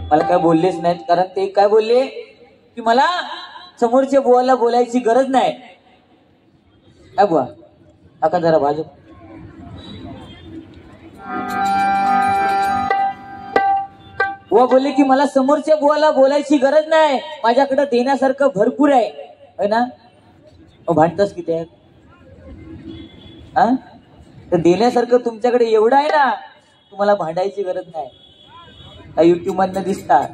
मला काय बोललेच नाहीत, कारण ते काय बोलले की मला समोरच्या बुवाला बोलायची गरज नाही. काय बुवा काका जरा बाजू. बुवा बोलले की मला समोरच्या बुवाला बोलायची गरज नाही, माझ्याकडे देण्यासारखं भरपूर आहे ना. भांडतास किती आहे हा, तर देण्यासारखं तुमच्याकडे एवढं आहे ना, तुम्हाला भांडायची गरज नाही. युट्यूब मधनं दिसतात,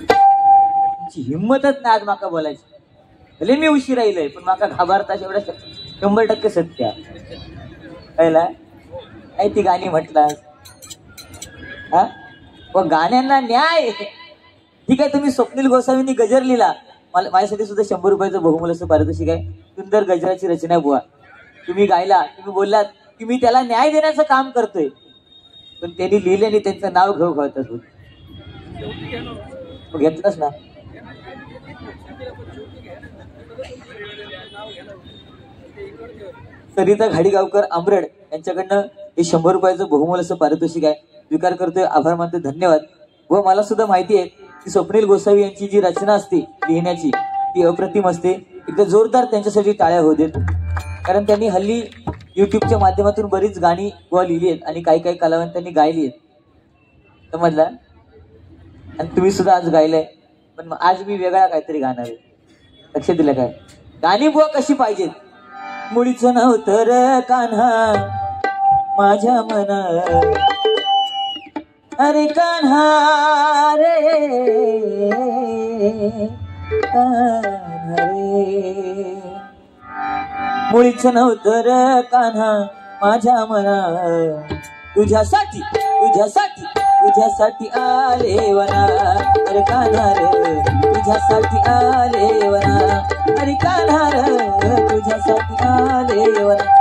तुमची हिंमतच नाही आज माका बोलायची. भले मी उशीर राहिलोय पण माका घाबरता एवढं 100% सत्य पहिला. काय ती गाणी म्हटलास हा, व गाण्यांना न्याय. ठीक आहे, तुम्ही स्वप्नील गोसावींनी गजर लिहिला, मला माझ्यासाठी सुद्धा 100 रुपयाचं बहुमूल्य असं पारितोषिक आहे. सुंदर गजराची रचना बुवा, तुम्ही गायला, तुम्ही बोललात की मी त्याला न्याय देण्याचं काम करतोय, पण त्यांनी लिहिले आणि त्यांचं नाव घेऊ घालतात. घेतलंच ना. सरिता घाडीगावकर आंबरड यांच्याकडनं हे 100 रुपयाचं बहुमूल्य असं पारितोषिक आहे, स्वीकार करतोय, आभार मानतोय, धन्यवाद. व मला सुद्धा माहिती आहे की स्वप्नील गोसावी यांची जी रचना असते लिहिण्याची ती अप्रतिम असते. एकदा जोरदार त्यांच्यासाठी टाळ्या होऊ देत, कारण त्यांनी हल्ली युट्यूबच्या माध्यमातून बरीच गाणी गोवा लिहिली आहेत आणि काही काही कलावंतांनी गायली आहेत, समजला. आणि तुम्ही सुद्धा आज गायलंय, पण आज मी वेगळा काहीतरी गाणार आहे. लक्ष दिलं काय? गाणी बुवा कशी पाहिजेत. मुळीच नव्हतं र कान्हा माझ्या मनात, अरे कान्हा रे कान्हा रे, मुळीच नव्हतं र कान्हा माझ्या मनात, तुझ्यासाठी तुझ्यासाठी तुझ्यासाठी आले वना, अरे कान्हा रे तुझ्यासाठी आले वना, अरे कान्हा रे तुझ्यासाठी आले वना.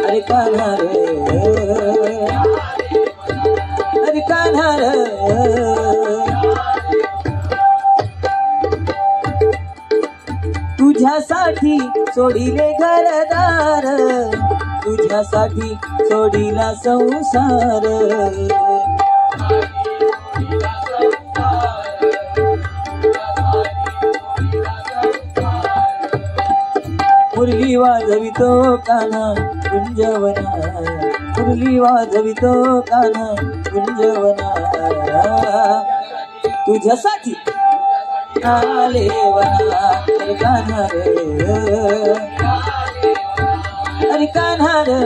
अरे कान्हा रे, अरे कान्हा रे, तुझ्यासाठी सोडिले घरदार, तुझ्यासाठी सोडिला संसार, मुरली वाजवितो कान्हा कुंजवना, मुरली वाजवितो कान्हा कुंजवना, तुझ्यासाठी आले वना, अरे कान्हा रे, अरे कान्हा रे.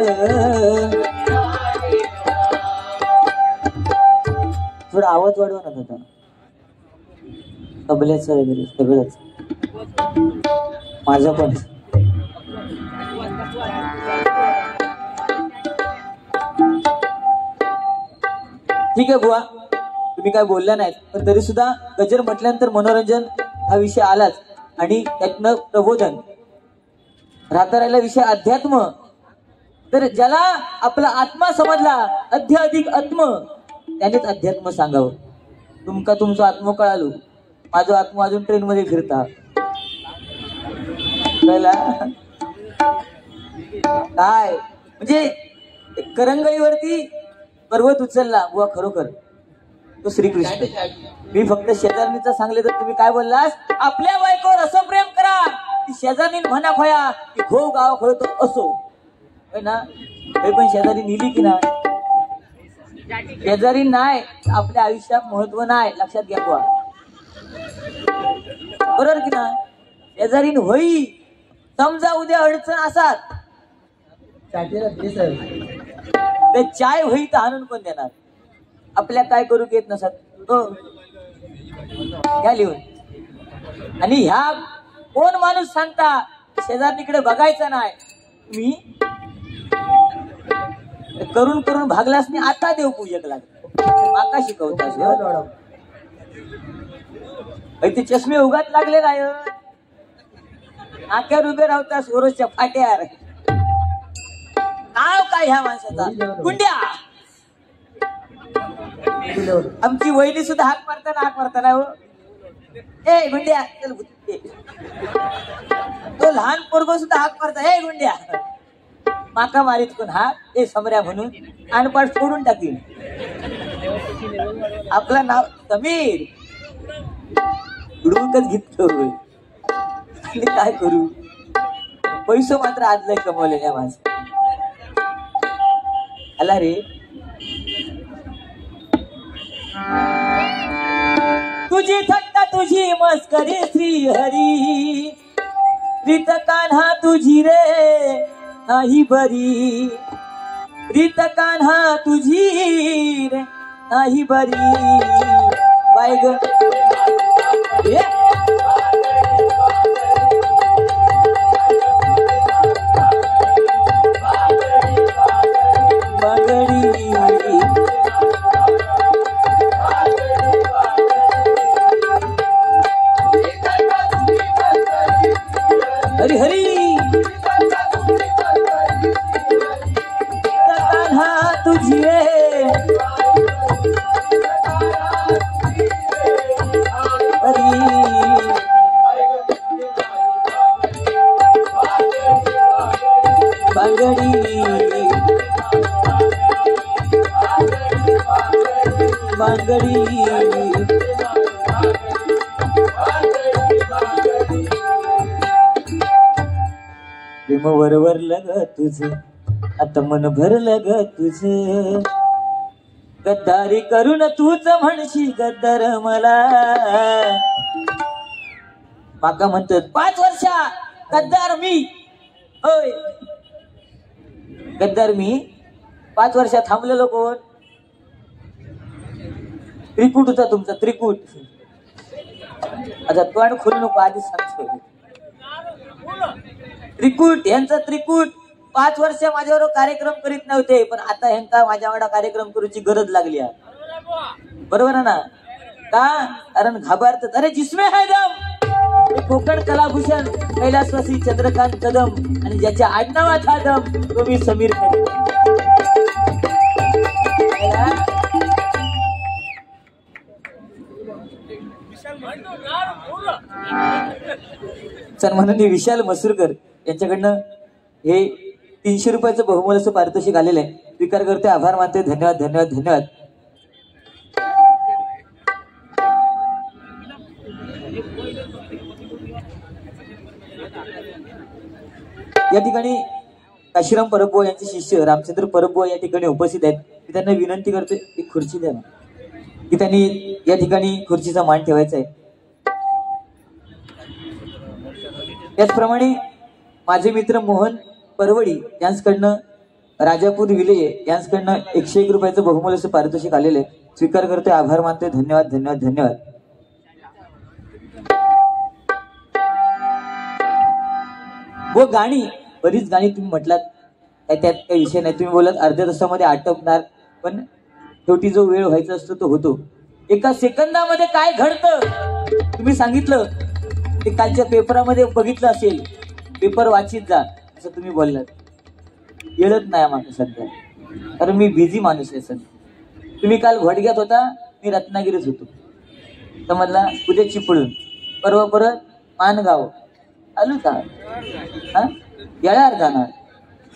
थोडा आवाज वाढवा ना दादा, तबल्याचं वगैरे सगळंच, माझं पण. ठीक आहे बुवा, तुम्ही काय बोलल्या नाहीत, पण तरी सुद्धा गजर म्हटल्यानंतर मनोरंजन हा विषय आलाच, आणि त्यातनं प्रबोधन राहता राहिला विषय अध्यात्म. तर ज्याला आपला आत्मा समजला, अध्य अधिक आत्म, त्यानेच अध्यात्म सांगावं. तुमका तुमचं आत्म कळालो, माझं आत्मा अजून ट्रेन मध्ये फिरता काय, म्हणजे करंगळीवरती पर्वत उचलला बुवा, खरोखर तो श्रीकृष्ण. मी फक्त शेजारणीचा सांगले तर तुम्ही काय बोललास, आपल्या बायकोवर असं प्रेम करा की शेजारी म्हणा खोया की घो गाव खळतो असो, ना. हे पण शेजारी नेली की नाही, शेजारी नाही आपल्या आयुष्यात महत्व नाही, लक्षात घ्या बुवा, बरोबर की ना. शेजारी होई, समजा उद्या अडचण असात ते चाय होई तर आणून कोण देणार, आपल्या काय करू येत नसत, घ्या लिहून. आणि ह्या कोण माणूस सांगता शेजारणीकडे बघायचं नाही, मी करून करून भागलास नाही, आता देव पूजक लागत माका शिकवतास. ते चष्मे उगाच लागले नाही, नाक्यावर उभे राहतास ओरोसच्या फाट्यावर. नाव काय ह्या माणसाचा, गुंड्या. आमची वहिनी सुद्धा हाक मारताना हो, ए गुंड्या चल तो लहान पोरग सुद्धा हाक मारता ए गुंड्या माका मारीत कोण हा ए समऱ्या म्हणून अनपाट सोडून टाकीन आपलं नाव समीर उडवूनच घेतलं आणि काय करू पैसे मात्र आज लय कमवले नाही माझ आला रे तुझी थट्टा तुझी मस्करी श्री हरी रीत कान्हा तुझी रे नाही बरी रीत कान्हा तुझी रे नाही बरी बाय ग हरी हरी कान्हा तुझी हरी बांगडी बांगडी प्रेम वरवरलं ग तुझ आता मन भरलं ग तुझ गद्दारी करून तूच म्हणशी गद्दार मला माका म्हणतात 5 वर्षा गद्दार मी होय गद्दार मी 5 वर्षा थांबलेलो कोण त्रिकूट होता तुमचा त्रिकूट आता तोंड खोलू नको आधीच सांगतो त्रिकूट यांचा त्रिकूट 5 वर्ष माझ्यावर कार्यक्रम करीत नव्हते पण आता ह्यांका माझ्यावर कार्यक्रम करूची गरज लागली आहे बरोबर आहे ना का कारण घाबरतात अरे जिसमे है दम कोकण कलाभूषण कैलासवासी चंद्रकांत कदम आणि ज्याच्या आडनावात हा दम तो मी समीर सन्माननीय विशाल मसूरकर यांच्याकडनं हे 300 रुपयाचं बहुमोल असं पारितोषिक आलेलं आहे स्वीकार करते आभार मानते धन्यवाद धन्यवाद धन्यवाद या ठिकाणी काशीराम परबबुवा यांचे शिष्य रामचंद्र परबबुवा या ठिकाणी उपस्थित आहेत मी त्यांना विनंती करते एक खुर्ची द्या ना की त्यांनी या ठिकाणी खुर्चीचा मान ठेवायचा आहे त्याचप्रमाणे माझे मित्र मोहन परवडी यांच्याकडनं राजापूर विलेये यांच्याकडनं 101 रुपयाचं बहुमोल असं पारितोषिक आलेलं आहे स्वीकार करतोय आभार मानतोय धन्यवाद धन्यवाद धन्यवाद व गाणी बरीच गाणी तुम्ही म्हटलात त्यात काही विषय नाही तुम्ही बोलत अर्ध्या तासामध्ये आटपणार पण शेवटी जो वेळ व्हायचा असतो तो होतो एका सेकंदामध्ये काय घडतं तुम्ही सांगितलं ते कालच्या पेपरामध्ये बघितलं असेल पेपर वाचित जा असं तुम्ही बोललात येळत नाही मला सध्या कारण मी बिझी माणूस आहे सध्या तुम्ही काल घोडग्यात होता मी रत्नागिरीत होतो समजला उद्या चिपळूण परवा परत मानगाव आलो का हा येणार जाणार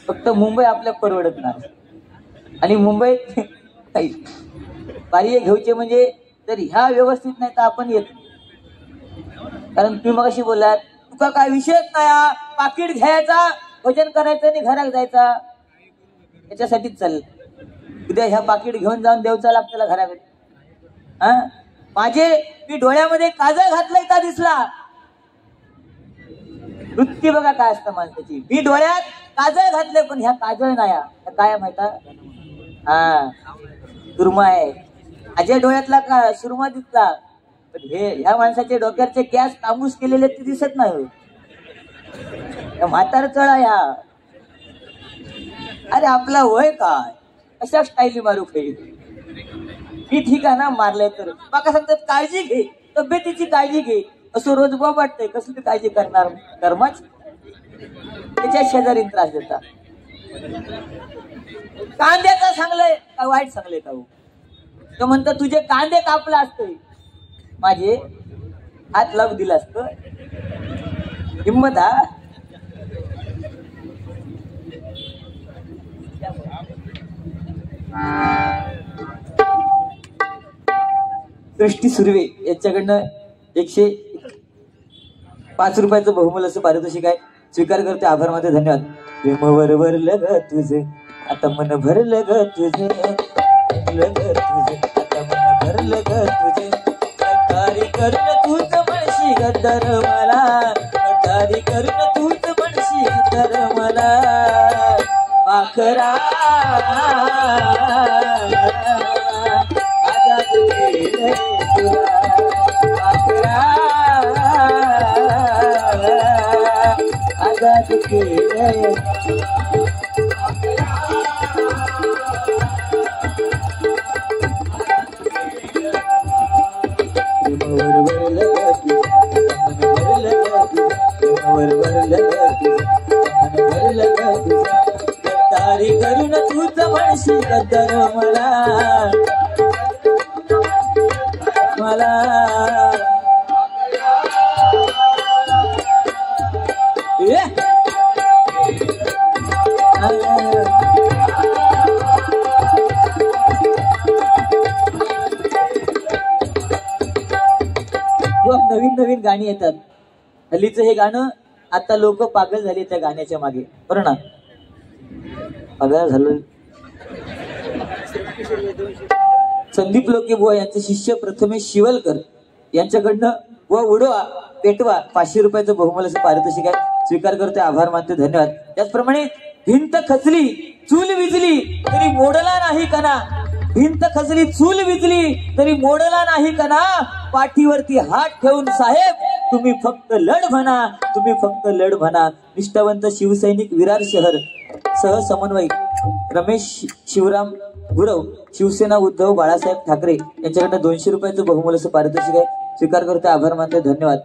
फक्त मुंबई आपल्या परवडत नाही आणि मुंबईत कार्य घेऊचे म्हणजे जर ह्या व्यवस्थित नाही तर आपण येत कारण तुम्ही मगाशी बोललात तुका काय विषयच नाही पाकिट घ्यायचा भजन करायचं आणि घरात जायचा याच्यासाठीच चाललं उद्या ह्या पाकिट घेऊन जाऊन देवचा लागतं घराकडे हा माझे मी डोळ्यामध्ये काजळ घातलंय का दिसला वृत्ती बघा काय असतं माणसाची मी डोळ्यात काजळ घातलंय पण ह्या काजळ नाही काय माहिती हा सुरमा आहे माझ्या डोळ्यातला का सुरमा दिसला पण हे ह्या माणसाच्या डोक्याचे गॅस तांबूस केलेले ते दिसत नाही म्हातार चळा या अरे आपला वय काय अशा स्टाईली मारू खाई मी ठीक आहे ना मारलंय तर बाका सांगतात काळजी घे तब्येतीची काळजी घे असं रोज बा वाटतंय कसली काळजी करणार कर्माच त्याच्या शेजारी त्रास देतात कांद्याचा सांगलंय का वाईट सांगलंय का तो म्हणतो तुझे कांदे कापला असतोय माझे हात लावून दिला असतो. हिम्मत हा. सृष्टी सुर्वे यांच्याकडनं 105 रुपयाचं बहुमूल्य असं पारितोषिक आहे. स्वीकार करते. आभार मानते. धन्यवाद. प्रेमवर भरलं ग तुझे आता मन भरलं ग तुझे आता मन भरलं ग तुझे गद्दारी करून तूच म्हणशी गद्दार मला गद्दारी करून तूच म्हणशी गद्दार मला पाखरा आजाद केलंय तुला पाखरा आजाद केलंय गद्दारी करून तूच म्हणशी गद्दार मला मला नवीन नवीन गाणी येतात. हल्लीचं हे गाणं आता लोक पागल झाले त्या गाण्याच्या मागे. बरं ना. पागल झालं. संदीप लोके बुवा यांचे शिष्य प्रथमेश शिवलकर यांच्याकडनं व उडवा पेटवा 500 रुपयाचं बहुमूल्य पारितोषिक आहे. स्वीकार करते. आभार मानते. धन्यवाद. त्याचप्रमाणे भिंत खचली चूल विजली तरी मोडला नाही कणा भिंत खचली चूल विजली तरी मोडला नाही कणा पाठीवरती हात ठेवून साहेब तुम्ही फक्त लढ म्हणा तुम्ही फक्त लढ म्हणा. निष्ठावंत शिवसैनिक विरार शहर सह समन्वयक रमेश शिवराम गुरव शिवसेना उद्धव बाळासाहेब ठाकरे यांच्याकडनं 200 रुपयाचं बहुमूल्य पारितोषिक आहे. स्वीकार करते. आभार मानते. धन्यवाद.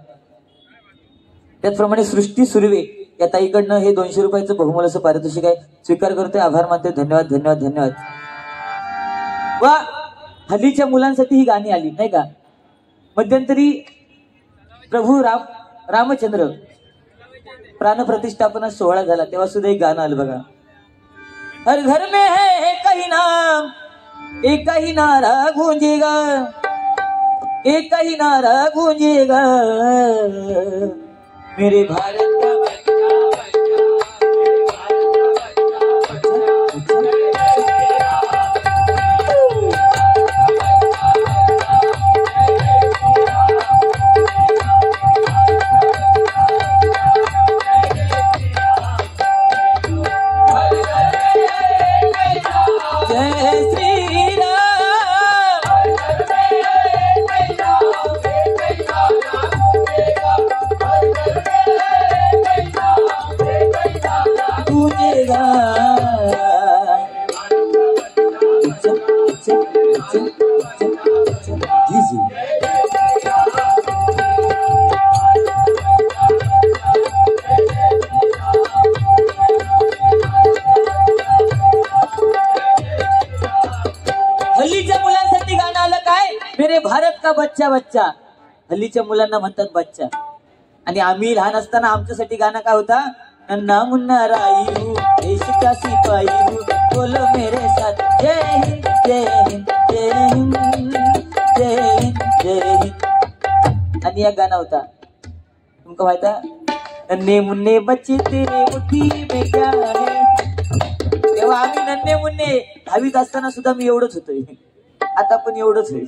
त्याचप्रमाणे सृष्टी सुर्वे या ताईकडनं हे 200 रुपयाचं बहुमूल्य पारितोषिक आहे. स्वीकार करते. आभार मानते. धन्यवाद. धन्यवाद. धन्यवाद. वा हल्लीच्या मुलांसाठी ही गाणी आली नाही का. मध्यंतरी प्रभू रामचंद्र प्राण प्रतिष्ठापना सोहळा झाला तेव्हा सुद्धा एक गाणं आलं बघा. हर घर में है एक ही नारा गूंजेगा एक ही नारा गूंजेगा मेरे भारत का बच्चा बच्चा. हल्लीच्या मुलांना म्हणतात बच्चा. आणि आम्ही लहान असताना आमच्यासाठी गाणं काय होता. नन्ना मुन्ना राई हूँ देश का सिपाही हूँ बोलो मेरे साथ जय हिंद जय हिंद जय हिंद जय हिंद जय हिंद. आणि एक गाणं होता तुमका माहिती आहे. नन्हे मुन्ने बच्चे तेरे मुट्ठी में क्या है. तेव्हा आम्ही नन्हे मुन्ने 10वीत असताना सुद्धा मी एवढंच होतोय. आता पण एवढंच होईल.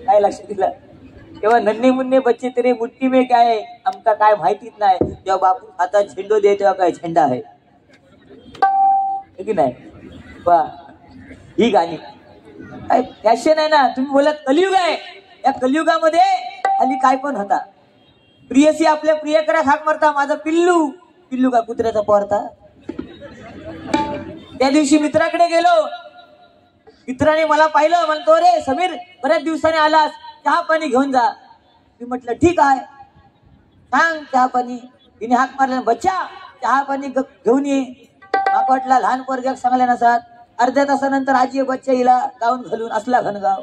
काय लक्षात दिलं. तेव्हा नन्हे मुन्ने बच्चे तेरे मुट्ठी में काय आहे आमका काय माहितीच नाही. तेव्हा बापू आता झेंडो दे तेव्हा काय झेंडा आहे की नाही. वा ही गाणी काय फॅशन आहे ना. तुम्ही बोलत कलियुग आहे. या कलियुगामध्ये हल्ली काय पण होता. प्रियसी आपल्या प्रियकरा हाक मारता माझा पिल्लू पिल्लू का कुत्र्याचा पोरता. त्या दिवशी मित्राकडे गेलो. मित्राने मला पाहिलं म्हणतो रे समीर बऱ्याच दिवसाने आलास चहा पाणी घेऊन जा. मी म्हटलं ठीक आहे सांग चहा पाणी. तिने हाक मारल्या बच्चा चहा पाणी घेऊन ये. माका वाटला लहान पोरग्याक सांगल्या नसात. अर्ध्या तासानंतर आजी बच्चा हिला गाऊन घालून असला घनगाव.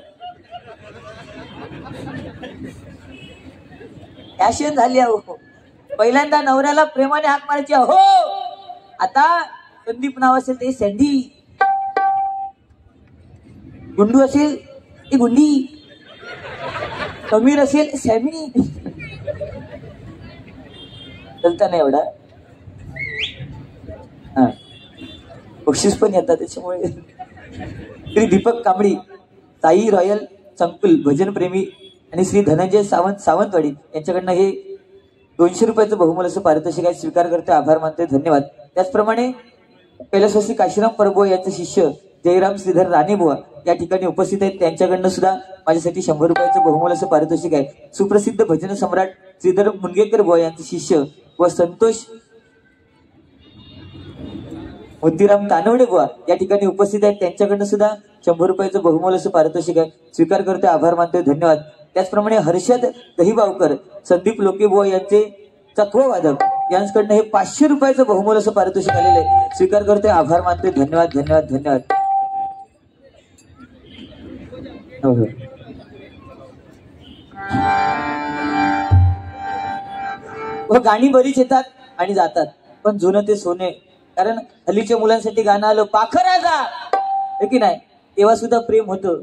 फॅशन झाली अहो. पहिल्यांदा नवऱ्याला प्रेमाने हाक मारायची हो, आता संदीप नाव असेल ते सँडी, गुंडू असेल ती गुंडी, समीर असेल सॅमी. चलता नाही एवढा. हा बक्षीस पण येतात त्याच्यामुळे. श्री दीपक कांबळी, साई रॉयल संकुल भजन प्रेमी आणि श्री धनंजय सावंतवाडी यांच्याकडनं हे 200 रुपयाचं बहुमूल्य असं पारितोषिक आहे. स्वीकार करते, आभार मानते, धन्यवाद. त्याचप्रमाणे कैलासवासी काशीराम परबो यांचे शिष्य जयराम श्रीधर राणेबुवा या ठिकाणी उपस्थित आहेत. त्यांच्याकडनं सुद्धा माझ्यासाठी 100 रुपयाचं बहुमूल्य असं पारितोषिक आहे. सुप्रसिद्ध भजन सम्राट श्रीधर मुनगेकर बुवा यांचे शिष्य व संतोष मोतीराम तानवडे बुवा या ठिकाणी उपस्थित आहेत. त्यांच्याकडनं सुद्धा 100 रुपयाचं बहुमूल्य असं पारितोषिक आहे. स्वीकार करते, आभार मानतोय, धन्यवाद. त्याचप्रमाणे हर्षद दहिबावकर, संदीप लोकेबुवा यांचे चकवा वादक यांच्याकडनं हे 500 रुपयाचं बहुमूल्य असं पारितोषिक आलेलं आहे. स्वीकार करतोय, आभार मानतोय, धन्यवाद धन्यवाद धन्यवाद. गाणी बरीच येतात आणि जातात, पण जुनं ते सोने. कारण हल्लीच्या मुलांसाठी गाणं आलं पाखराजा हे की नाही, तेव्हा सुद्धा प्रेम होतं.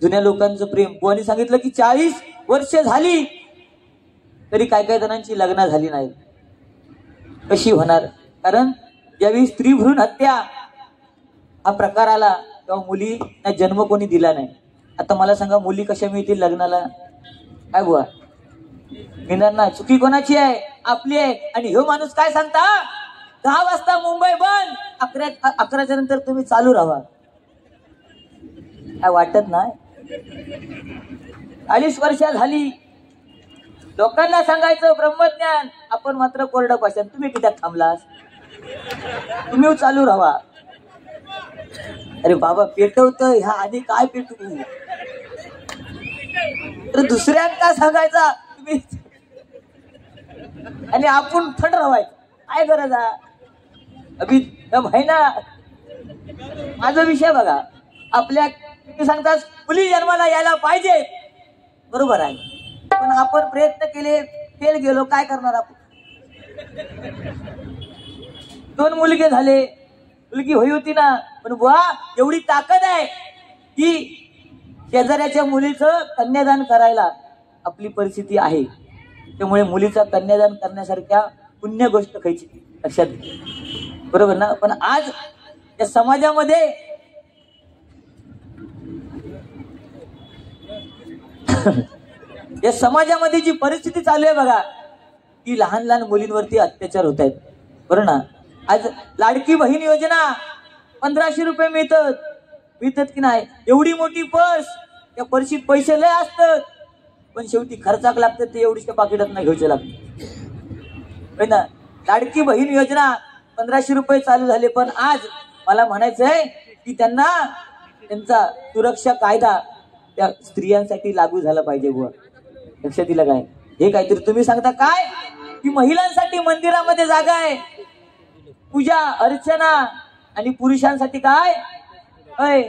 जुन्या लोकांचं प्रेम. बुवानी सांगितलं की 40 वर्ष झाली तरी काय काय जणांची लग्न झाली नाही. कशी होणार? कारण ज्यावेळी स्त्री भ्रूण हत्या हा प्रकार आला तेव्हा मुलींना जन्म कोणी दिला नाही. आता मला सांगा, मुली कशा मिळतील लग्नाला? काय बुवा मिळणार ना. चुकी कोणाची आहे? आपली आहे. आणि ह्यो माणूस काय सांगता, 10 वाजता मुंबई बंद, 11च्या नंतर तुम्ही चालू राहा. काय वाटत नाही? 40 वर्ष झाली लोकांना सांगायचं ब्रह्मज्ञान, आपण मात्र कोरडं भाषण. तुम्ही किती थांबलास? तुम्ही चालू राहा. अरे बाबा पेटवत ह्या आधी काय पेटू, तर दुसऱ्यांना सांगायचा तुम्ही आणि आपण थंड राहायचं. काय गरज आहे? अभि आहे ना. माझा विषय बघा, आपल्या तुम्ही सांगता मुली जन्माला यायला पाहिजे, बरोबर आहे, पण आपण प्रयत्न केले, फेल गेलो, काय करणार आपण? 2 मुलगे झाले, मुलगी होई होती ना, पण बुवा एवढी ताकद आहे की शेजाऱ्याच्या मुलीचं कन्यादान करायला आपली परिस्थिती आहे. त्यामुळे मुलीचं कन्यादान करण्यासारख्या पुण्य गोष्ट खायची लक्षात घे, बरोबर ना. पण आज या समाजामध्ये या समाजामध्ये जी परिस्थिती चालू आहे बघा, की लहान लहान मुलींवरती अत्याचार होत आहेत, बरोबर ना. आज लाडकी बहीण योजना 1500 रुपये मिळतात की नाही. एवढी मोठी पर्स, त्या पर्शीत पैसे लय असतात, पण शेवटी खर्चाक लागतात ते एवढीच्या पाकिटात नाही घ्यायचे लागते ना. लाडकी बहीण योजना 1500 रुपये चालू झाले, पण आज मला म्हणायचं आहे की त्यांना त्यांचा सुरक्षा कायदा त्या स्त्रियांसाठी लागू झाला पाहिजे बुवा. लक्षात दिलं काय? हे काहीतरी तुम्ही सांगता काय की महिलांसाठी मंदिरामध्ये जागा आहे, पूजा अर्चना, आणि पुरुषांसाठी काय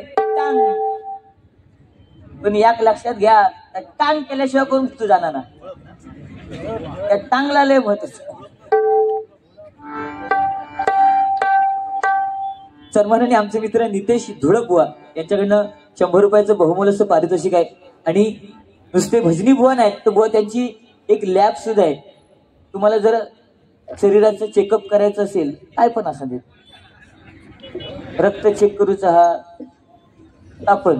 टांग. पण याक लक्षात घ्या, टांग केल्याशिवाय कोण तू जाणार ना. त्या टांगला लय महत्त्वाचं. सन्माननीय आमचे मित्र नितेश धुळक बुवा यांच्याकडनं 100 रुपयाचं बहुमूल्य असं पारितोषिक आहे. आणि नुसते भजनी बुवा नाहीत, तर बुवा त्यांची एक लॅब सुद्धा आहे. तुम्हाला जर शरीराचं चेकअप करायचं असेल, काय पण असं देत, रक्त चेक करूचा हा आपण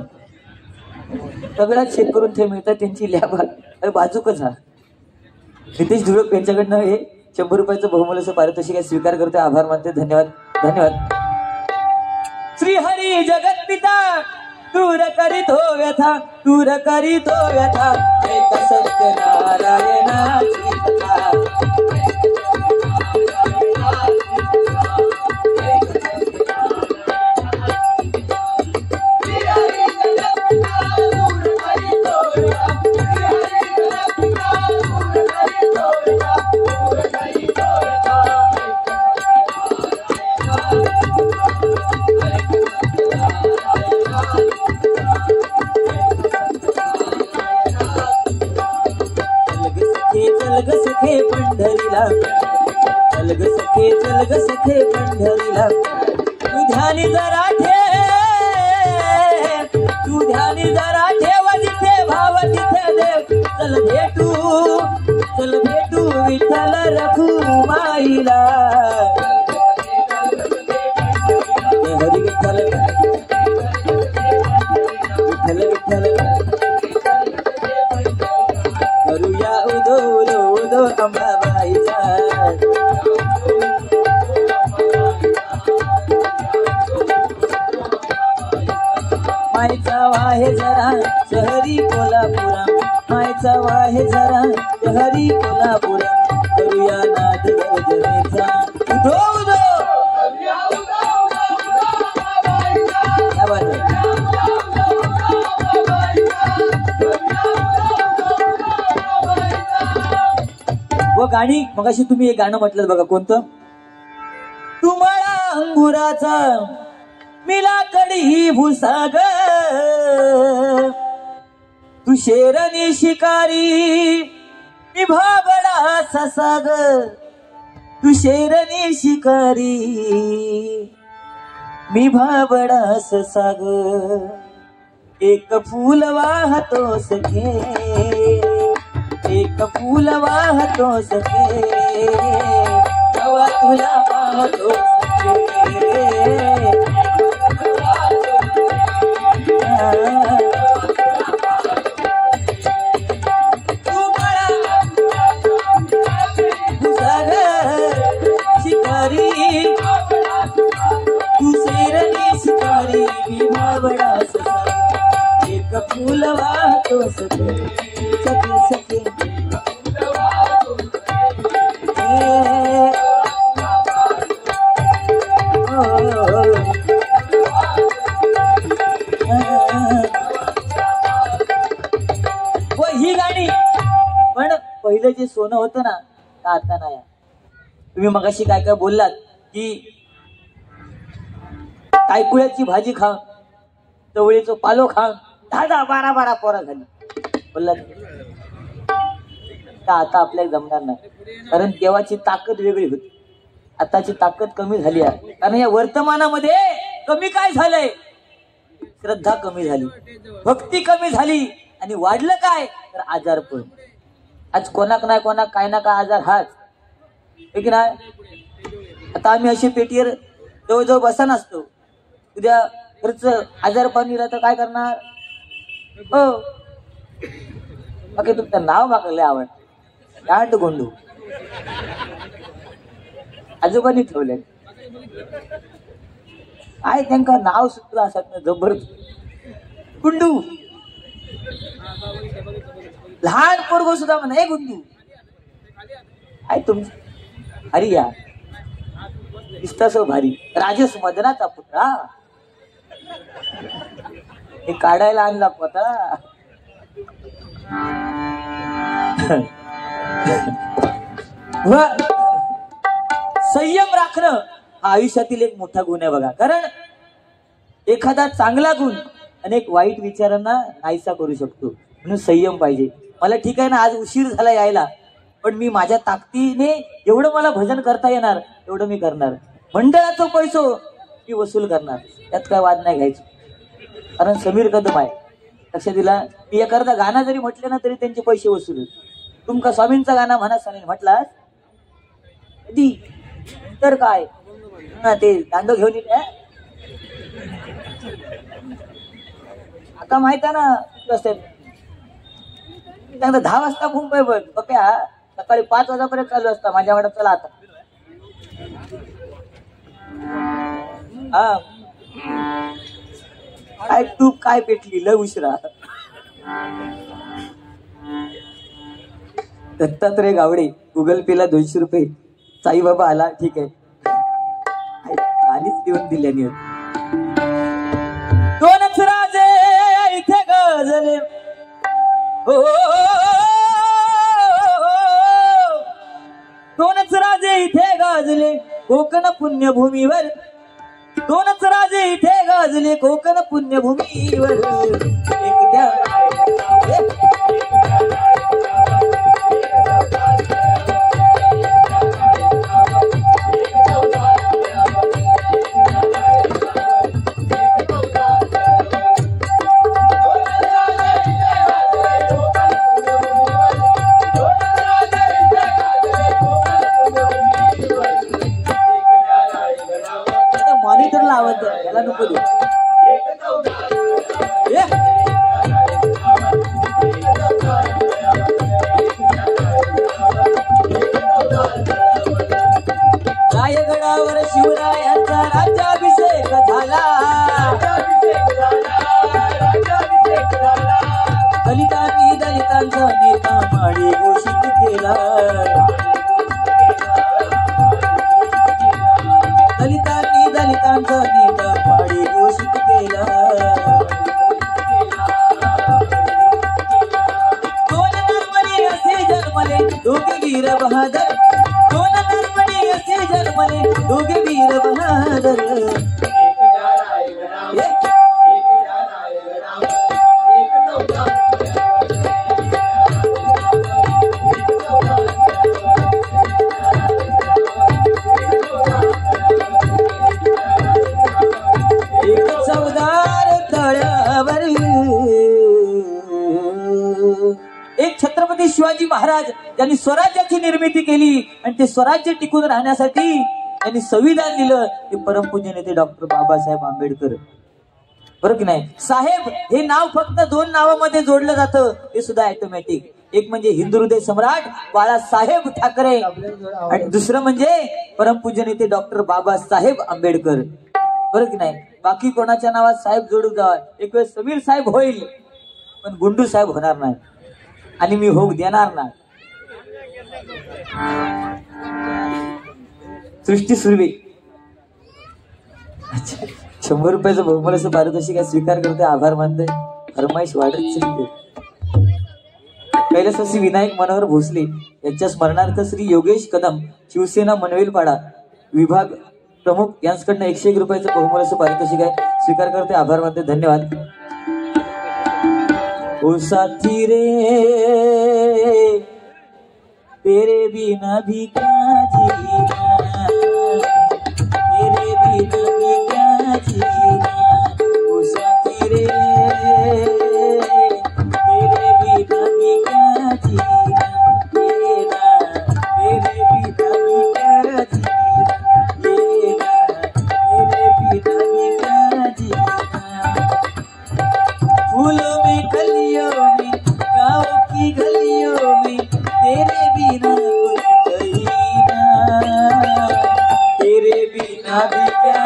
सगळं चेक करून ते मिळतात. त्यांची लॅब बाजूकच हा. नितेश धुळक यांच्याकडनं हे 100 रुपयाचं बहुमूल्य असं पारितोषिक आहे. स्वीकार करतोय, आभार मानते, धन्यवाद धन्यवाद. श्री हरी जगत पिता दूर करीतो व्यथा, दूर करीतो व्यथा, एक सत्य नारायणाची कथा. पंढरीला, चल ग सखे चल ग सखे पंढरीला. तू ध्यानी जरा ठेव, तू ध्यानी जरा ठेव, जिथे भाव तिथे देव. चल भेटू विठ्ठल रखुमाईला. हरी विठ्ठल विठ्ठल विठ्ठल करूया उदो उदो उदो अंबाबाईचा. मायचा वाहे जरा शहरी कोल्हापुरा, मायचा वाहे जरा शहरी कोल्हापुरा. करूया नाद गर्जनेचा उदो उदो. व गाणी मगाशी तुम्ही एक गाणं म्हटलं बघा, कोणतं? तुम्हाला अंगुराचा मिला कडी भुसाग, तू शेरनी शिकारी मी भाबडा ससाग. तू शेरनी शिकारी मी भाबडा ससाग. एक फूल वाहतो सखे, एक फूल वाहतो सखे, तेव्हा तुला पाहतो सखे. शिकारी तू शेरनी शिकारी मी भाबडा ससाग. एक फूल वाहतो सखे सखे सखे. व ही गाणी पण पहिलं जे सोनं होतं ना ते आता नाही. तुम्ही मगाशी काय काय बोललात की कायकुळ्याची भाजी खा, चवळीचं पालो खा, 10 12 पोरा झाली बोललात. आता आपल्याला जमणार नाही, कारण देवाची ताकद वेगळी होती, आताची ताकद कमी झाली आहे. कारण या वर्तमानामध्ये कमी काय झालंय? श्रद्धा कमी झाली, भक्ती कमी झाली, आणि वाढलं काय तर आजारपण. आज कोणाक नाही कोणाक काय ना काय आजार हाच की नाही. आता आम्ही अशी पेटीवर जवळजवळ बसा नसतो, उद्या खर्च आजार पाणीला तर काय करणार? हो बाकी तुमचं नाव मागले आवड दाट गोंडू आजोबांनी ठेवले. काय त्यांना नाव सुद्धा असत ना जबरदस्त गुंडू. लहान पोरगो सुद्धा म्हणा हे गुंडू. काय तुमचं हरी या दिसतास भारी राजेश मदनाचा पुत्रा. हे काढायला आणला पता. संयम राखणं हा आयुष्यातील एक मोठा गुण आहे बघा. कारण एखादा चांगला गुण अनेक वाईट विचारांना नाहीसा करू शकतो, म्हणून संयम पाहिजे. मला ठीक आहे ना आज उशीर झाला यायला, पण मी माझ्या ताकदीने एवढं मला भजन करता येणार एवढं मी करणार. मंडळाचा पैसो मी वसूल करणार, त्यात काय वाद नाही घ्यायचं. कारण समीर कदम आहे लक्ष दिला. मी एखादा गाणं जरी म्हटलं ना तरी त्यांचे पैसे वसूल. तुमका स्वामींचा गाणं म्हणा स्वामी म्हटला कधी तर काय ते दांडो घेऊन येते. आता माहित आहे ना कसं 10 वाजता मुंबई बघ बघ्या सकाळी 5 वाजेपर्यंत चालू असता. माझ्या वाटत चला आता हा काय तू काय पेटली लय उशिरा. दत्तात्रय गावडे गुगल पेला 200 रुपये. साईबाबा आला ठीक आहे आधीच देऊन दिल्याने. दोनच राजे इथे गजले हो, दोनच राजे इथे गाजले कोकण पुण्यभूमीवर. दोनच राजे इथे गाजले कोकण पुण्यभूमीवर. एक द्या दलितांनी दलितांचा नेता माडी घोषित केला, दलितांनी दलितांचा नेता माडी घोषित केला। दोन नरमणे असे जन्मले दोघे वीर बहादर, दोन नरमणे असे जन्मले दोघे वीर बहादर। एक छत्रपती शिवाजी महाराज यांनी स्वराज्याची निर्मिती केली आणि ते स्वराज्य टिकून राहण्यासाठी त्यांनी संविधान दिलं, ते परमपूज्य नेते डॉक्टर बाबासाहेब आंबेडकर। बरोबर की नाही? साहेब हे नाव फक्त दोन नावामध्ये जोडलं जातं, ते सुद्धा ऑटोमॅटिक। एक म्हणजे हिंदू हृदय सम्राट बाळासाहेब ठाकरे आणि दुसरं म्हणजे परमपूज्य नेते डॉक्टर बाबासाहेब आंबेडकर। बरोबर की नाही? बाकी कोणाच्या नावात साहेब जोडू जावा, एक वेळ समीर साहेब होईल पण गुंडू साहेब होणार नाही आणि मी होऊ देणार नाही। सृष्टी सुर्वे 100 रुपयाचं बहुमूल्याचं पारितोषिक स्वीकार करते, आभार मानते। फरमाईश वाढत चालते। कैलासवासी विनायक मनोहर भोसले यांच्या स्मरणार्थ श्री योगेश कदम शिवसेना मनवेलपाडा विभाग प्रमुख यांच्याकडनं 101 रुपयाचं बहुमूल्याचं पारितोषिक स्वीकार करते, आभार मानते, धन्यवाद। ओ साथी रे तेरे बिना भी क्या जीना, तेरे बिना भी क्या जीना। ओ साथी रे तेरे बिना भी क्या जीना, तेरे बिना भी क्या जीना, तेरे बिना भी क्या जीना। फूलों में कलियों में गाँव की गलियों में तेरे बिना कुछ कहीं ना, तेरे बिना भी क्या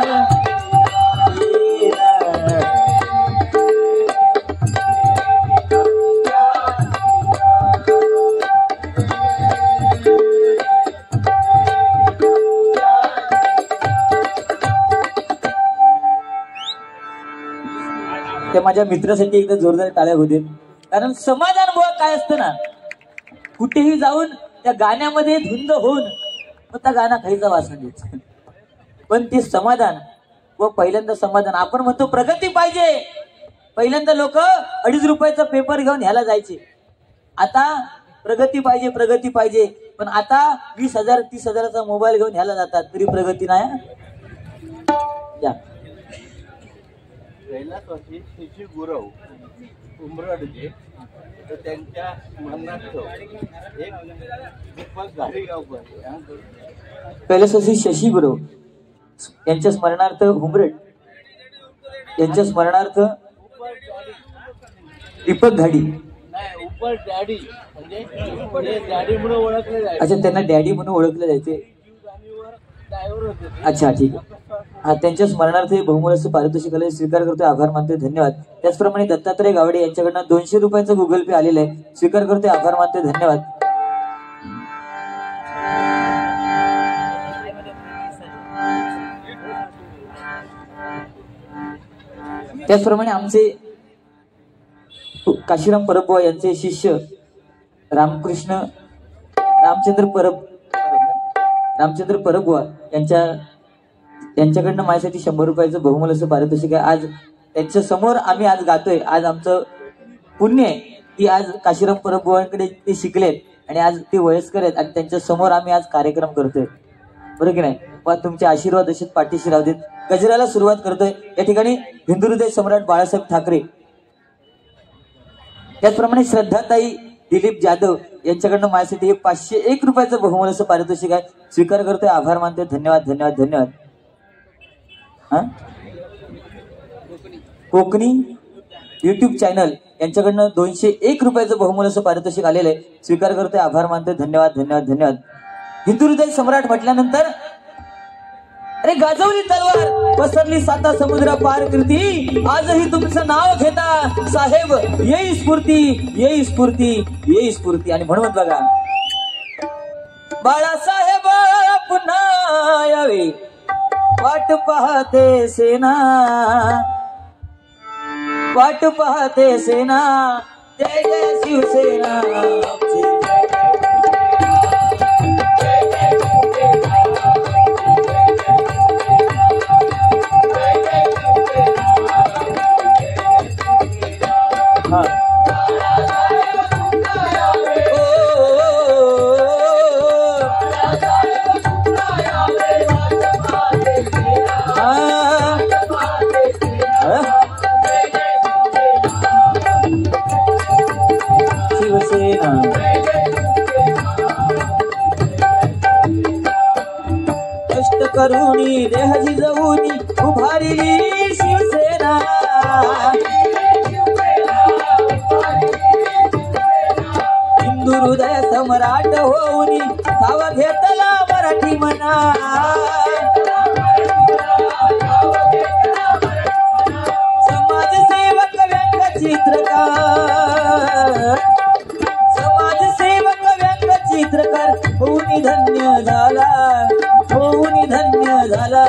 त्या माझ्या मित्रासाठी एकदा जोरदार टाळ्या होऊ दे, कारण समाधान बुवा काय असतं ना, कुठेही जाऊन त्या गाण्यामध्ये धुंद होऊन मग त्या गाणं खायचा वासन द्यायचं, पण ते समाधान व पहिल्यांदा समाधान। आपण म्हणतो प्रगती पाहिजे, पहिल्यांदा लोक 2.5 रुपयाचा पेपर घेऊन ह्याला जायचे, आता प्रगती पाहिजे प्रगती पाहिजे, पण आता 20,000 30,000चा मोबाईल घेऊन ह्याला जातात, तरी प्रगती नाही। या कैलासवासी शशी गुरव उमरडजे तर त्यांच्या स्मरणार्थ एक दीपक घाडीगावकर, कैलासवासी शशी गुरव यांच्या स्मरणार्थ हुमरड यांच्या स्मरणार्थ दीपक घाडी नाही उपर डॅडी म्हणजे डॅडी म्हणून ओळखले जायचे। अच्छा, त्यांना डॅडी म्हणून ओळखले जायचे। अच्छा ठीक आहे, हा त्यांच्या स्मरणार्थ बहुमूल्याचं पारितोषिक स्वीकार करतोय, आभार मानतोय, धन्यवाद। त्याचप्रमाणे दत्तात्रय गावडे यांच्याकडनं 200 रुपयाचं गुगल पे आलेलं आहे, स्वीकार करतोय, आभार मानतोय, धन्यवाद। त्याचप्रमाणे आमचे काशीराम परबुवा यांचे शिष्य रामचंद्र परबुवा यांच्याकडनं माझ्यासाठी 100 रुपयाचं बहुमूल्याचं पारितोषिक आहे। आज त्यांच्या समोर आम्ही आज गातोय, आज आमचं पुण्य आहे की आज काशीराम परबुवांकडे ते शिकलेत आणि आज ते वयस्कर आहेत आणि त्यांच्या समोर आम्ही आज कार्यक्रम करतोय, बरोबर की नाही? पण तुमचे आशीर्वाद असेच पाठीशी राहू देत। गजराला सुरुवात करतोय या ठिकाणी हिंदू हृदय सम्राट बाळासाहेब ठाकरे, त्याचप्रमाणे श्रद्धाताई दिलीप जाधव यांच्याकडनं माझ्यासाठी 501 रुपयाचं बहुमूल्याचं पारितोषिक आहे, स्वीकार करतोय, आभार मानतोय, धन्यवाद धन्यवाद धन्यवाद। कोकणी युट्यूब चॅनल यांच्याकडनं 201 रुपयाचं बहुमूल्याचं पारितोषिक आलेलं आहे, स्वीकार करतोय, आभार मानतोय, धन्यवाद धन्यवाद धन्यवाद। हिंदू हृदय सम्राट म्हटल्यानंतर अरे गाजवली तलवार पसरली साता समुद्र पार कीर्ती आजही तुमचं नाव घेता साहेब येई स्फूर्ती येई स्फूर्ती येई स्फूर्ती. आणि म्हणून बघा बाळासाहेब पुन्हा यावे वाट पाहते सेना वाट पाहते सेना जय जय शिवसेना. कष्ट करूनी देह जिजवूनी उभारिली शिवसेना हिंदू हृदय सम्राट होऊनी धावा घेतला मराठी मना. समाजसेवक व्यंग चित्रकार समाजसेवक व्यंग चित्रकार होऊनी धन्य झाला होऊनी धन्य झाला.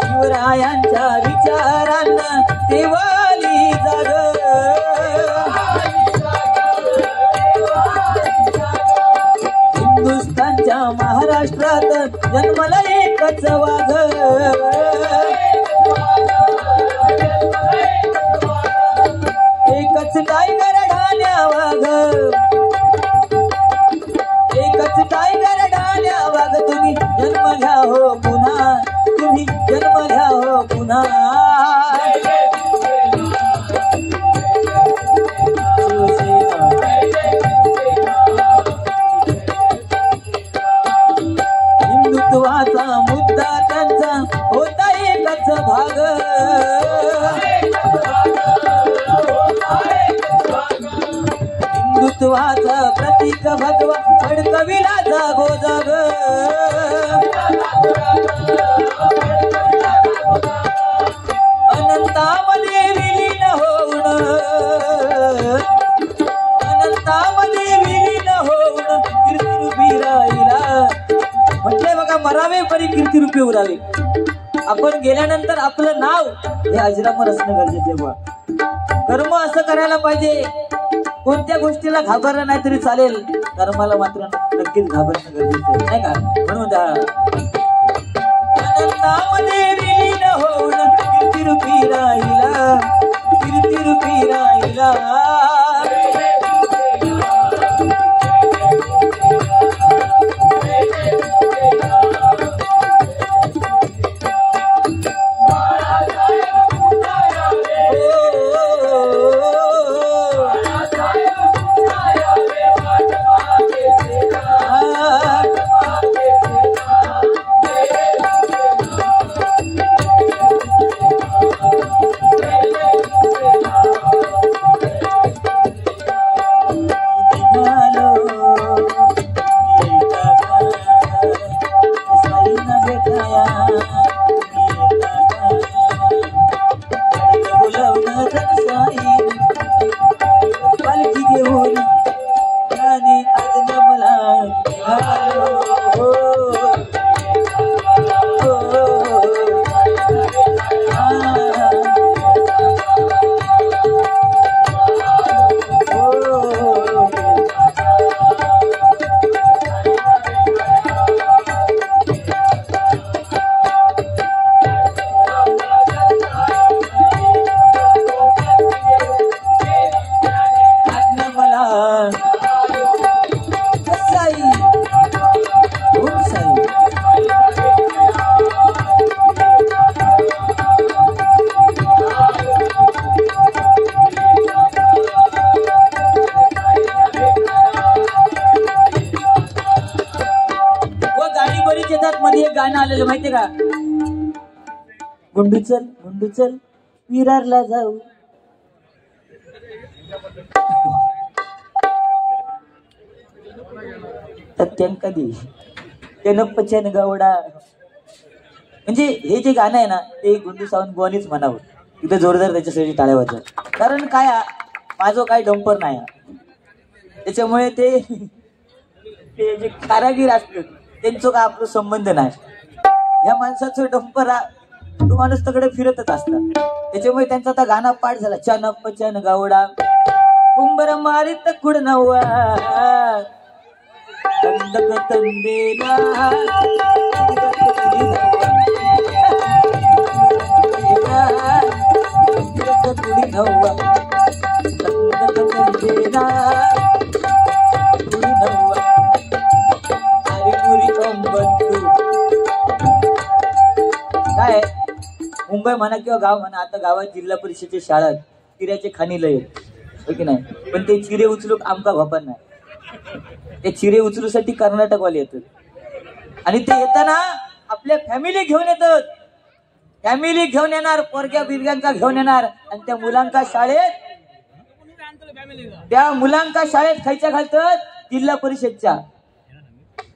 शिवरायांच्या विचारांना देवाली जाग हिंदुस्थानच्या महाराष्ट्रात जन्मला एकच वाघ एकच टायगर ढाल्या वाघ एकच टायगर ढाल्या वाघ. तुम्ही जन्म घ्या हो पुन्हा तुम्ही जन्म घ्या हो पुन्हा. हिंदुत्वाचा मुद्दा त्यांचा होता एकच भाग हिंदुत्वाचा प्रतीक भगवा फडकविला जागोजाग. अनंतामध्ये विलीन होऊन अनंतामध्ये विलीन होऊन कीर्तिरूपी राहिला. म्हटलंय बघा मरावे परी कीर्तिरूपी उरावे. आपण गेल्यानंतर आपलं नाव हे अजरामर असणं गरजेचं आहे. कर्म असं करायला पाहिजे कोणत्या गोष्टीला घाबरलं नाही तरी चालेल कर्माला मात्र नक्कीच घाबरणं गरजेचं आहे नाही का. म्हणून अनंतामध्ये विलीन होऊन कीर्तिरूपी राहिला कीर्तिरूपी राहिला. गाणं आलेलं माहितीये का? गुंडू चल विरारला जाऊ, सत्यं कधी पचन गवडा. म्हणजे हे जे गाणं आहे ना ते गुंडू सावंत बुवानीच म्हणावं. तिथे जोरदार त्याच्यासाठी टाळ्या वाजवा. कारण काय माझं काय डंपर नाही त्याच्यामुळे ते जे कारागीर असतात त्यांचं काय आपलं संबंध नाही. ह्या माणसाचं डंपर तो माणूस तकडे फिरतच असतात. त्याच्यामुळे त्यांचा आता गाणं पाठ झाला. चन पचन गवडा कुंभर मारित खुड नव्वा तंदक तंदेला काय मुंबई म्हणा किंवा गाव म्हणा, आता गावात जिल्हा परिषदेच्या शाळा चिऱ्याचे खाणी लय हो की नाही. पण ते चिरे उचलू आमका घोपण नाही. ते चिरे उचलूसाठी कर्नाटकवाले येतात आणि ते येताना आपल्या फॅमिली घेऊन येतात. फॅमिली घेऊन येणार, पोरग्या बिरग्यांका घेऊन येणार आणि त्या मुलांका शाळेत खायच्या घालतात जिल्हा परिषदच्या.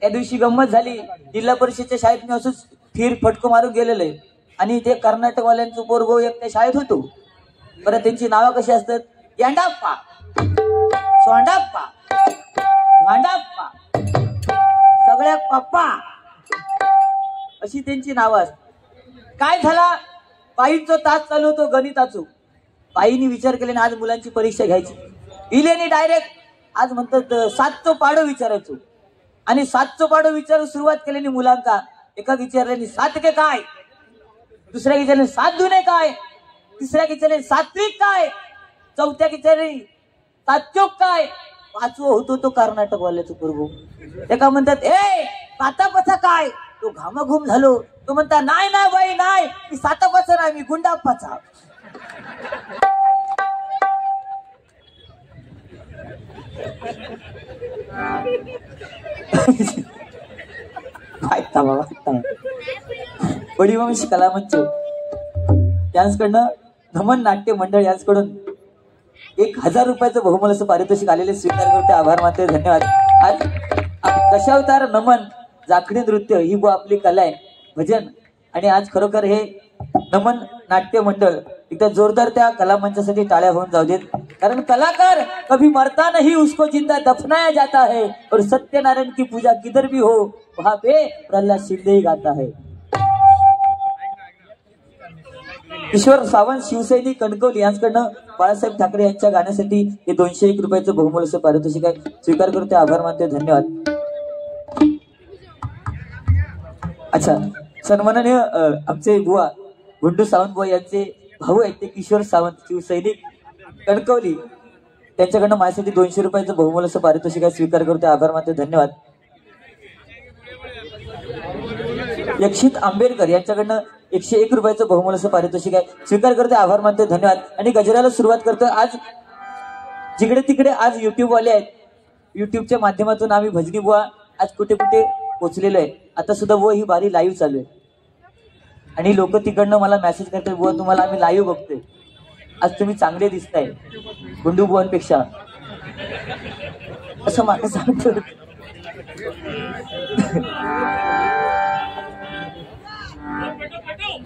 त्या दिवशी गंमत झाली. जिल्हा परिषदच्या शाळेत मी असंच फिर फटको मारून गेलेलं आहे आणि ते कर्नाटकवाल्यांचं पोरगो एक त्या शाळेत होतो. बरं त्यांची नावं कशी असतात? यांडाप्पा, सोंडाप्पा, भांडाप्पा, सगळ्या पप्पा अशी त्यांची नावं असतात. काय झाला? बाईंचा तास चालू होतो गणिताचो. बाईंनी विचार केले ना आज मुलांची परीक्षा घ्यायची. इलेनी डायरेक्ट आज म्हणतात 7 पाडो विचारायचो आणि 7 पाडो विचारून सुरुवात केल्याने मुलांका. एका विचारल्याने 7 के काय, दुसऱ्या विचारल्याने 7 दुने काय, तिसऱ्या विचारल्याने 7 काय, चौथ्या विचारल्याने 7 काय, 5वं होतो तो कर्नाटकवाल्याचं पोरगो. एका म्हणतात पाता पचा काय, तो घामाघूम झालो. तो म्हणता नाही नाही बाई नाही, मी 7 पचा नाही, मी गुंडाप्पाचा. बडीवंश कलामंच यांच्याकडनं नमन नाट्य मंडळ यांच्याकडून 1000 रुपयाचं बहुमोल असं पारितोषिक आलेले स्वीकार करते. आभार मानते, धन्यवाद. आज दशावतार नमन जाखडी नृत्य ही आपली कला आहे, भजन. आणि आज खरोखर हे नमन नाट्य मंडळ एकदा जोरदार त्या कला मंचासाठी टाळ्या होऊन जाऊ देत. कारण कलाकार कभी मरता नहीं, उसको जिंदा दफनाया जाता है और सत्यनारायण की पूजा किधर भी हो वहां पे प्रल्हाद शिंदे ही गाता है. ईश्वर सावंत शिवसैनिक कणकवली यांच्याकडनं बाळासाहेब ठाकरे यांच्या गाण्यासाठी हे 201 रुपयाचं बहुमोल असं पारितोषिक आहे. स्वीकार करते, आभार मानते, धन्यवाद. अच्छा, सन्माननीय आमचे बुवा गुंडू सावंत बुवा यांचे भाऊ आहेत ते किशोर सावंत शिवसैनिक कणकवली, त्यांच्याकडनं माझ्यासाठी 200 रुपयाचं बहुमोल असं पारितोषिक आहे. स्वीकार करते, आभार मानते, धन्यवाद. यक्षित आंबेडकर यांच्याकडनं 101 रुपयाचं बहुमोल असं पारितोषिक आहे. स्वीकार करते, आभार मानते, धन्यवाद. आणि गजराला सुरुवात करतो. आज जिकडे तिकडे आज युट्यूब वाले आहेत, युट्यूबच्या माध्यमातून आम्ही भजनी बुवा आज कुठे कुठे पोहोचलेलो आहे. आता सुद्धा बुवा ही बारी लाईव्ह चालू आहे आणि लोक तिकडनं मला मेसेज करतात, बुवा तुम्हाला आम्ही लाईव्ह बघतोय, आज तुम्ही चांगले दिसताय गुंडू बुवांपेक्षा, असं मला सांगतो.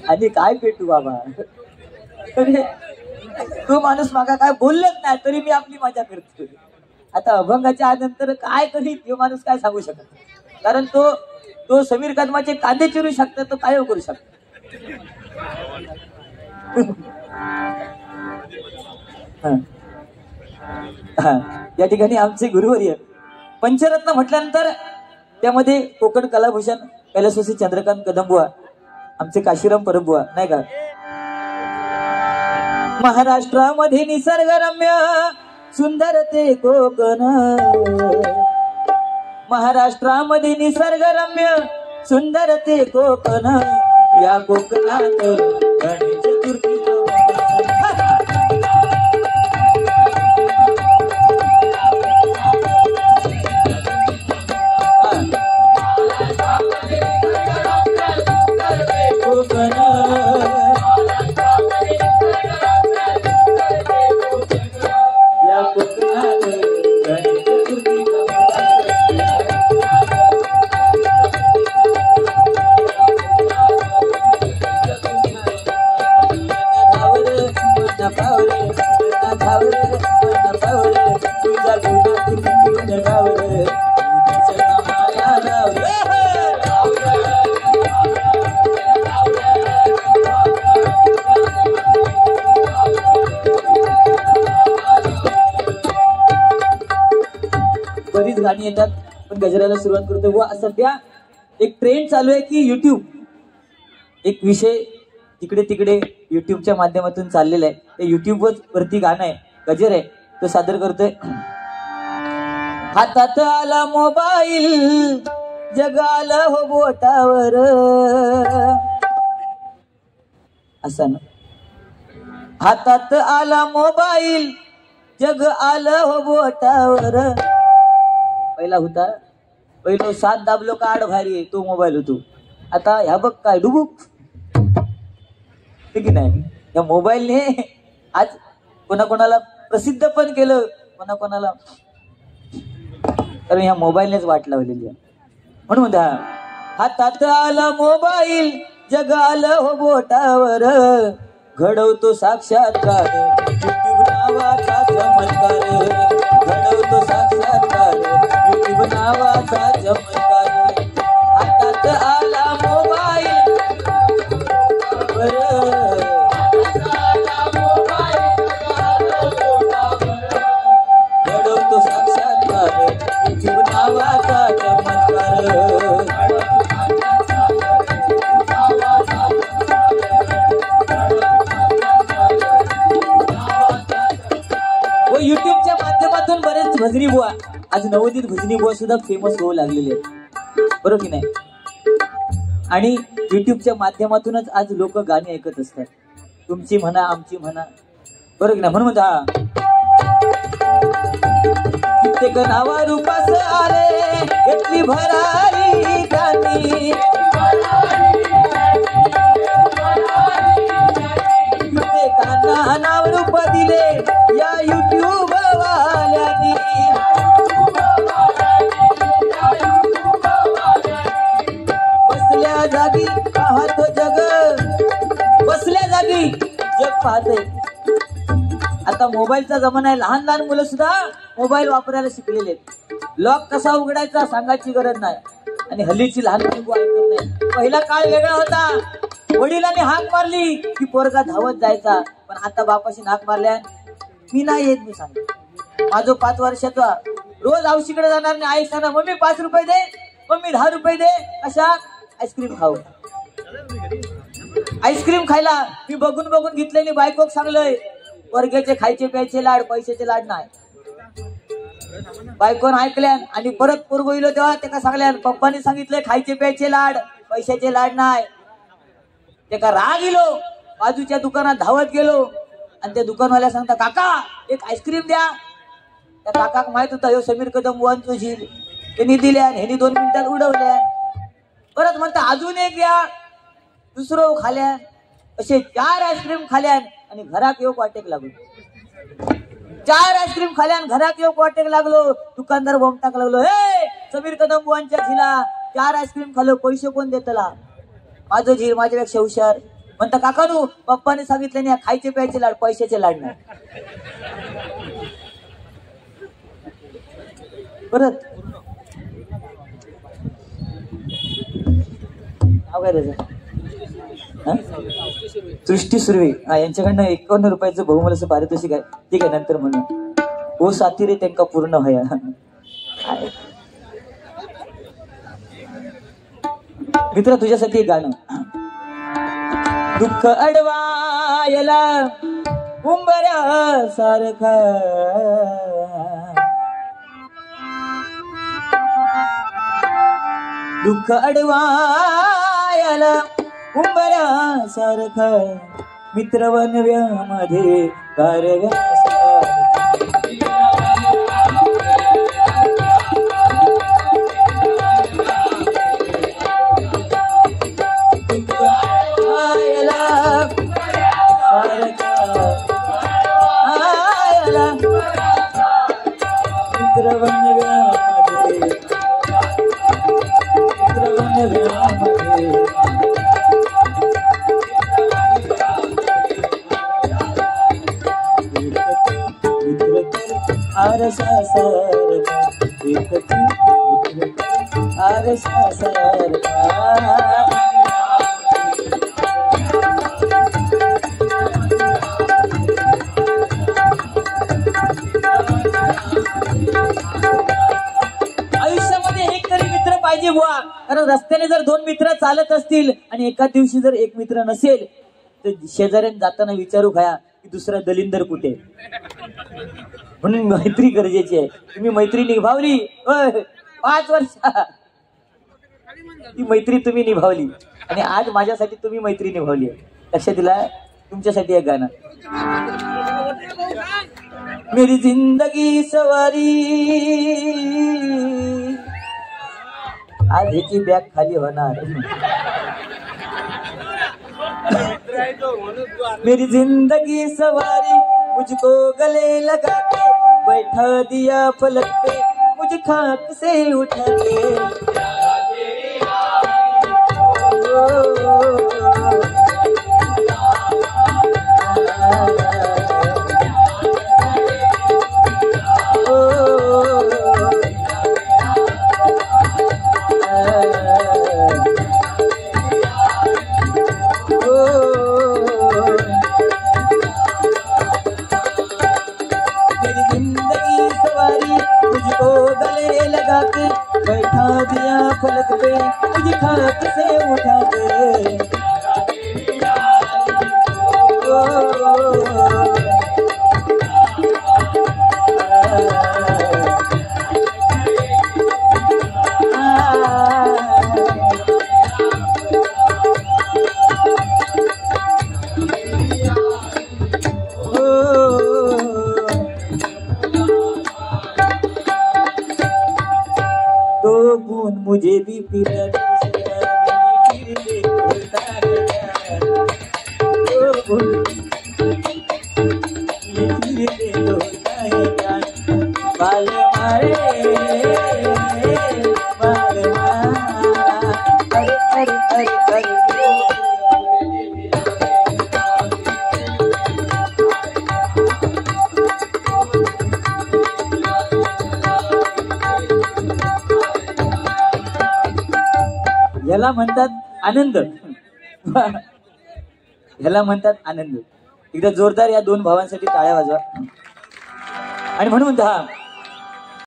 आणि काय पेटू बाबा, तो माणूस मागा काय बोललेच नाही तरी मी आपली मजा करतो. आता अभंगाच्या आनंतर काय कधी तो माणूस काय सांगू शकत, कारण तो समीर कदमाचे कांदे चिरू शकतो, तो काय करू शकतो. या ठिकाणी आमचे गुरुवर्य पंचरत्न म्हटल्यानंतर त्यामध्ये कोकण कलाभूषण कैलासवासी चंद्रकांत कदमबुवा, आमचे काशीराम परबुवा नाही का. महाराष्ट्रामध्ये निसर्गरम्य सुंदर ते कोकण, महाराष्ट्रामध्ये निसर्गरम्य सुंदर ते कोकण, या कोकणात गणेश चतुर्थी कोकण, या कोकणात गणेश चतुर्थी गाणी येतात, पण गजराला सुरुवात करतो. व सध्या एक ट्रेंड चालू आहे की युट्यूब एक विषय तिकडे तिकडे युट्यूबच्या माध्यमातून चाललेला आहे. ते युट्यूब वरती गाणं आहे, गजर आहे, तो सादर करतोय. हातात आला मोबाईल, जग आलं हो बोटावर. असं ना, हातात आला मोबाईल, जग आलं हो बोटावर. पहिला होता, पहिलं 7 दाबलो का 8 भारी, तो मोबाईल होतो. आता ह्या बघ काय डुबुक, की नाही. या मोबाईलने आज कोणाकोणाला प्रसिद्ध पण केलं, कोणाकोणाला, कारण ह्या मोबाईलनेच वाट लावलेली आहे. म्हणून म्हणता, हातात आला मोबाईल, जग आलं हो बोटावर. घडवतो साक्षात्कार युट्यूब नावाचा चमत्कार. घडवतो साक्षात्कार युट्यूब नावाचा चमत्कार. हातात आला मोबाईल, घडवतो साक्षात्कार युट्यूब नावाचा चमत्कार. व युट्यूबच्या माध्यमातून बरेच भजनी बुवा, आज नवोदित भजनी बुवा सुद्धा फेमस होऊ लागलेले आहेत, बरोबर की नाही. आणि युट्यूबच्या माध्यमातूनच आज लोक गाणी ऐकत असतात, तुमची म्हणा आमची म्हणा, बरोबर की नाही. म्हणून म्हणता, कित्येक नावा रूपास आले, घेतली भरारी गाणी. कित्येकांना नाव रूप दिले या युट्यूब वाल्यांनी. बसल्या जागी पाहतो जग, बसल्या जागी जग पाहते. आता मोबाईलचा जमाना आहे, लहान लहान मुलं सुद्धा मोबाईल वापरायला शिकलेले आहेत. लॉक कसा उघडायचा सांगायची गरज नाही. आणि हल्लीची लहान मुलं ऐकत नाही. पहिला काळ वेगळा होता, वडिलांनी हाक मारली की पोरगा धावत जायचा. पण आता बापाशी हाक मारल्या, मी नाही येत, मी सांगतो. माझं 5 वर्षाचा रोज औषधीकडे जाणार नाही. आई सांगा, मम्मी 5 रुपये दे, मम्मी 10 रुपये दे. कशा? आईस्क्रीम खाऊ. आईस्क्रीम खायला मी बघून बघून घेतलेली. बायको सांगलंय, वर्गाचे खायचे प्यायचे लाड, पैशाचे लाड नाही. बायकोन ऐकल्यान आणि परत पोरगो इलो तेव्हा त्याला सांगल्यान, पप्पानी सांगितलंय खायचे प्यायचे लाड, पैशाचे लाड नाही. त्याका राग इलो, बाजूच्या दुकानात धावत गेलो आणि त्या दुकानवाल्या सांगता, काका एक आईस्क्रीम द्या. त्या काकाक माहित होता ह्यो समीर कदम बुवांचो झील, त्यांनी दिल्या, ह्यांनी 2 मिनिटात उडवल्या. परत म्हणता अजून एक द्या, दुसरं खाल्या. असे 4 आईस्क्रीम खाल्यान आणि घरात येऊ वाटेक लागलो. 4 आईस्क्रीम खाल्यान घरात येऊ वाटेक लागलो. दुकानदार बोंबटाक लागलो, हे समीर कदम बुवांच्या झीला 4 आईस्क्रीम खाल्लो, पैसे कोण देतला? माझं झील माझ्यापेक्षा हुशार. म्हणता, काकानू पप्पाने सांगितलं नाही खायचे प्यायचे लाड, पैशाचे लाड नाही. परत नाव काय त्याचं? सृष्टी सुर्वे. यांच्याकडनं 51 रुपयाचं बहुमोलाचं पारितोषिक आहे. ठीक आहे, नंतर म्हणून. ओ साथी रे त्यांका पूर्ण व्हाया. मित्र तुझ्यासाठी एक गाणं. दुःख अडवायला उंबऱ्या सारखा, दुःख अडवायला उंबऱ्या सारखा, मित्र वनव्यामध्ये कारव्यासारखा. आरसा सारखा आरसा सारखा. कारण रस्त्याने जर दोन मित्र चालत असतील आणि एका दिवशी जर एक मित्र नसेल तर शेजाऱ्याने जाताना विचारू खाया की दुसरा दलिंदर कुठे. म्हणून मैत्री गरजेची आहे. तुम्ही मैत्री निभावली 5 वर्ष ती मैत्री तुम्ही निभावली आणि आज माझ्यासाठी तुम्ही मैत्री निभावली. लक्षात दिला. तुमच्यासाठी एक गाणं. मेरी जिंदगी सवारी आज ह्याची बॅग खाली होणार. मेरी जिंदगी सवारी मुझको गले लगा के बैठा दिया फलक पे मुझे खाक से उठा के. बैठा दिया फलक पे मुझे खाक से उठा दे. तो बूंद मुझे भी पिला बाल मारे बाल अरे अरे अरे अरे. याला म्हणतात आनंद. ह्याला म्हणतात आनंद. एकदा जोरदार या दोन भावांसाठी टाळ्या वाजवा. आणि म्हणून म्हणता